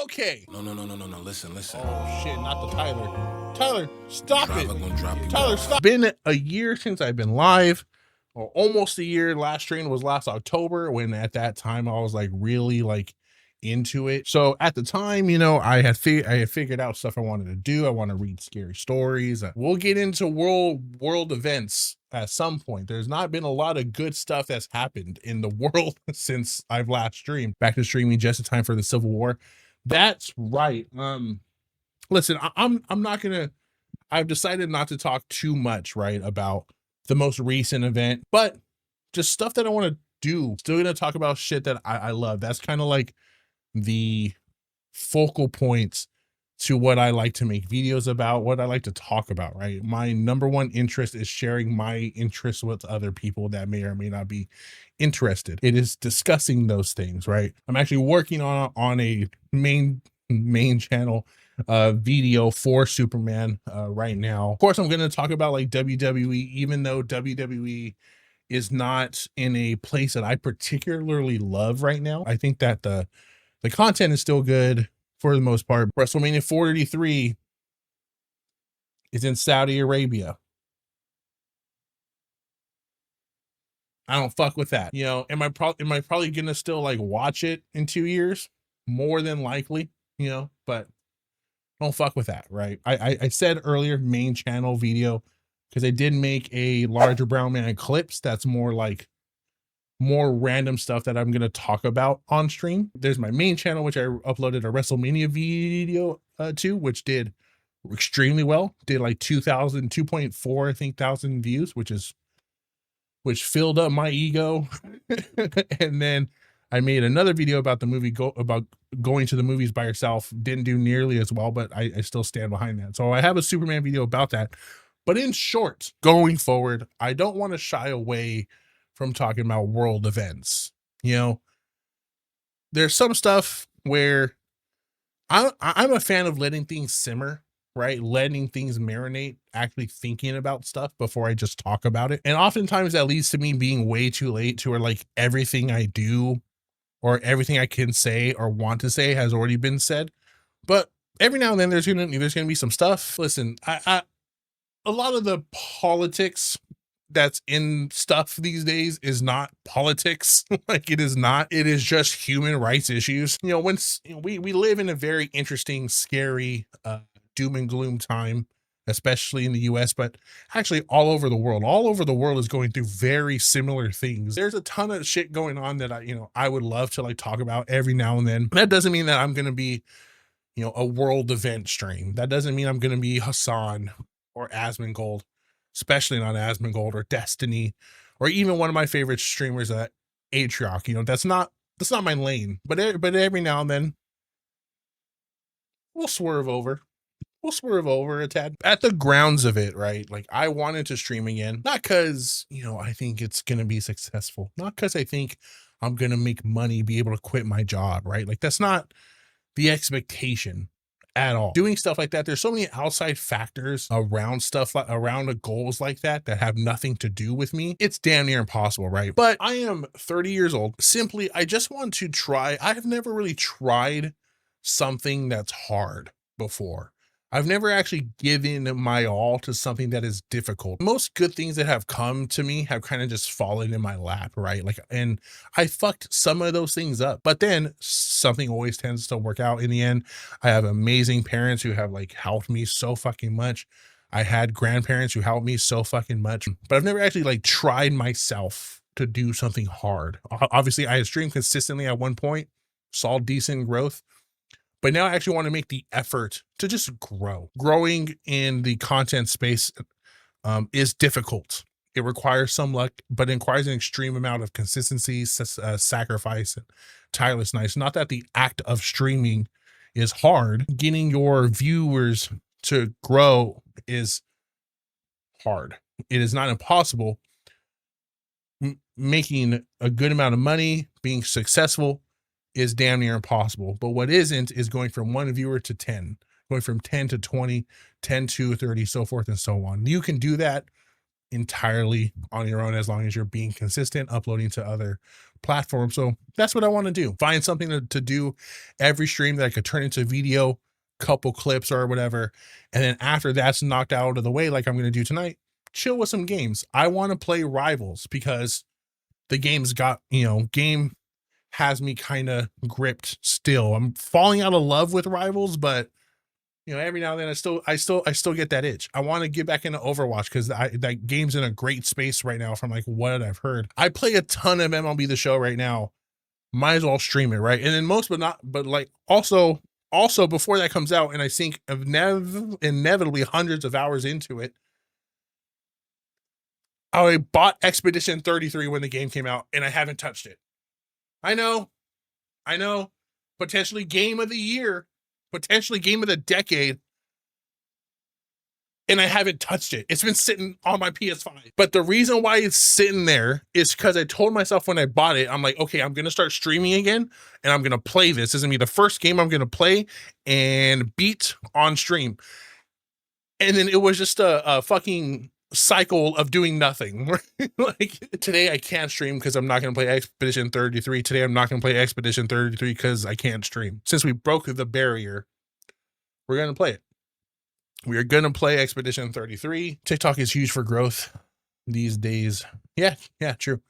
Okay. No. Listen. Oh shit, not the Tyler. Tyler, stop it. Driver gonna drop you Tyler, off. stop. Been a year since I've been live, or almost a year. Last stream was last October, when at that time I was like really like into it. So at the time, you know, I had figured out stuff I wanted to do. I want to read scary stories. We'll get into world events at some point. There's not been a lot of good stuff that's happened in the world since I've last streamed. Back to streaming just in time for the Civil War. That's right. Listen, I'm not gonna. I've decided not to talk too much, right, about the most recent event, but just stuff that I want to do. Still gonna talk about shit that I love. That's kind of like the focal points to what I like to make videos about, what I like to talk about, right? My number one interest is sharing my interests with other people that may or may not be interested. It is discussing those things, right? I'm actually working on a main channel video for Superman right now. Of course, I'm going to talk about like WWE, even though WWE is not in a place that I particularly love right now. I think that the content is still good for the most part. WrestleMania 43 is in Saudi Arabia. I don't fuck with that. You know, am I probably gonna still like watch it in 2 years? More than likely, you know, but don't fuck with that, right? I said earlier main channel video because I did make a larger brown man clips that's more like more random stuff that I'm going to talk about on stream. There's my main channel, which I uploaded a WrestleMania video to, which did extremely well. Did like 2.4 I think thousand views, which filled up my ego. And then I made another video about the movie about going to the movies by yourself. Didn't do nearly as well, but I still stand behind that. So I have a Superman video about that. But in short, going forward, I don't want to shy away from talking about world events. You know, there's some stuff where I'm a fan of letting things simmer, right? Letting things marinate, actually thinking about stuff before I just talk about it. And oftentimes that leads to me being way too late to where like everything I do or everything I can say or want to say has already been said. But every now and then there's gonna be some stuff. Listen, I a lot of the politics that's in stuff these days is not politics. Like it is not. It is just human rights issues. You know, when we live in a very interesting, scary, doom and gloom time, especially in the US, but actually all over the world. All over the world is going through very similar things. There's a ton of shit going on that I would love to like talk about every now and then. That doesn't mean that I'm going to be, you know, a world event stream. That doesn't mean I'm going to be Hassan or Asmongold, especially not Asmongold or Destiny, or even one of my favorite streamers, Atrioc. You know, that's not my lane. But every now and then we'll swerve over. We'll swerve over a tad at the grounds of it, right? Like I wanted to stream again, not because, you know, I think it's going to be successful, not because I think I'm going to make money, be able to quit my job, right? Like that's not the expectation at all. Doing stuff like that, there's so many outside factors around stuff like around the goals like that have nothing to do with me. It's damn near impossible, right? But I am 30 years old. Simply, I just want to try. I have never really tried something that's hard before. I've never actually given my all to something that is difficult. Most good things that have come to me have kind of just fallen in my lap, right? Like, and I fucked some of those things up, but then something always tends to work out in the end. I have amazing parents who have like helped me so fucking much. I had grandparents who helped me so fucking much, but I've never actually like tried myself to do something hard. Obviously, I had streamed consistently at one point, saw decent growth, but now I actually want to make the effort to just grow. Growing in the content space is difficult. It requires some luck, but it requires an extreme amount of consistency, sacrifice, and tirelessness. Not that the act of streaming is hard. Getting your viewers to grow is hard. It is not impossible. Making a good amount of money, being successful is damn near impossible. But what isn't is going from 1 viewer to 10, going from 10 to 20, 10 to 30, so forth and so on. You can do that entirely on your own as long as you're being consistent, uploading to other platforms. So that's what I want to do. Find something to do every stream that I could turn into video, couple clips or whatever. And then after that's knocked out of the way, like I'm going to do tonight, chill with some games. I want to play Rivals because the game's got, game has me kind of gripped still. I'm falling out of love with Rivals, but every now and then I still get that itch. I want to get back into Overwatch because that game's in a great space right now from like what I've heard. I play a ton of MLB The Show right now. Might as well stream it, right? And then but like also before that comes out and I think inevitably hundreds of hours into it, I bought Expedition 33 when the game came out and I haven't touched it. I know. Potentially game of the year, potentially game of the decade. And I haven't touched it. It's been sitting on my PS5. But the reason why it's sitting there is because I told myself when I bought it, I'm like, okay, I'm going to start streaming again and I'm going to play this. This is going to be the first game I'm going to play and beat on stream. And then it was just a fucking cycle of doing nothing. Like today I can't stream because I'm not going to play Expedition 33. Today I'm not going to play Expedition 33 because I can't stream. Since we broke the barrier, we're going to play it. We are going to play Expedition 33. TikTok is huge for growth these days. Yeah, true.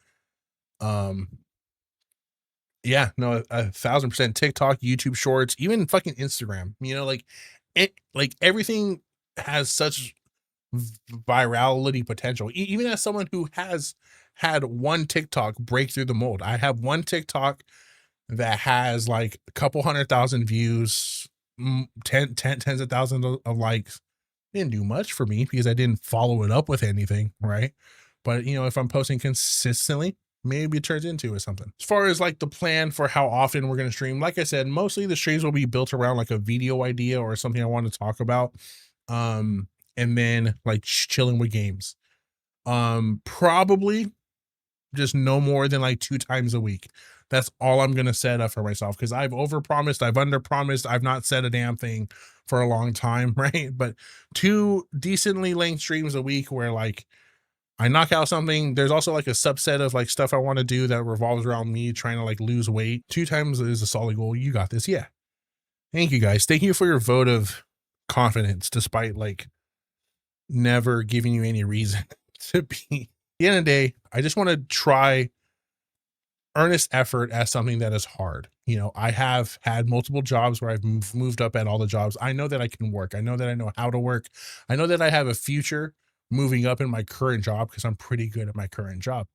Yeah, no, 1,000% TikTok, YouTube Shorts, even fucking Instagram. Like everything has such virality potential. Even as someone who has had one TikTok break through the mold, I have one TikTok that has like a couple 100,000 views, tens of thousands of likes. Didn't do much for me because I didn't follow it up with anything, right? But if I'm posting consistently, maybe it turns into something. As far as like the plan for how often we're going to stream, like I said, mostly the streams will be built around like a video idea or something I want to talk about. And then like chilling with games. Probably just no more than like 2 times a week. That's all I'm going to set up for myself because I've overpromised, I've underpromised, I've not said a damn thing for a long time, right? But 2 decently length streams a week where like I knock out something. There's also like a subset of like stuff I want to do that revolves around me trying to like lose weight. 2 times is a solid goal. You got this. Yeah. Thank you guys. Thank you for your vote of confidence, despite like never giving you any reason to be. At the end of the day, I just want to try earnest effort as something that is hard. I have had multiple jobs where I've moved up at all the jobs. I know that I can work. I know that I know how to work. I know that I have a future moving up in my current job because I'm pretty good at my current job.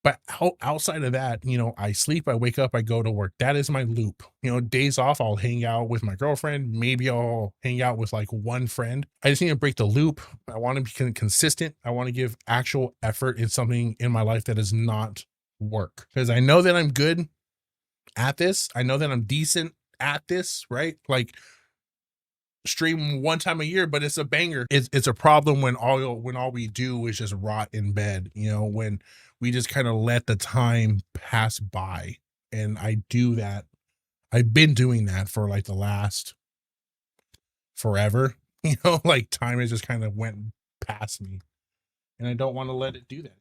But outside of that, I sleep, I wake up, I go to work. That is my loop. Days off, I'll hang out with my girlfriend. Maybe I'll hang out with like one friend. I just need to break the loop. I want to be consistent. I want to give actual effort in something in my life that is not work because I know that I'm good at this. I know that I'm decent at this, right? Like stream 1 time a year, but it's a banger. It's a problem when all we do is just rot in bed, when we just kind of let the time pass by. And I do that. I've been doing that for like the last forever, like time has just kind of went past me and I don't want to let it do that.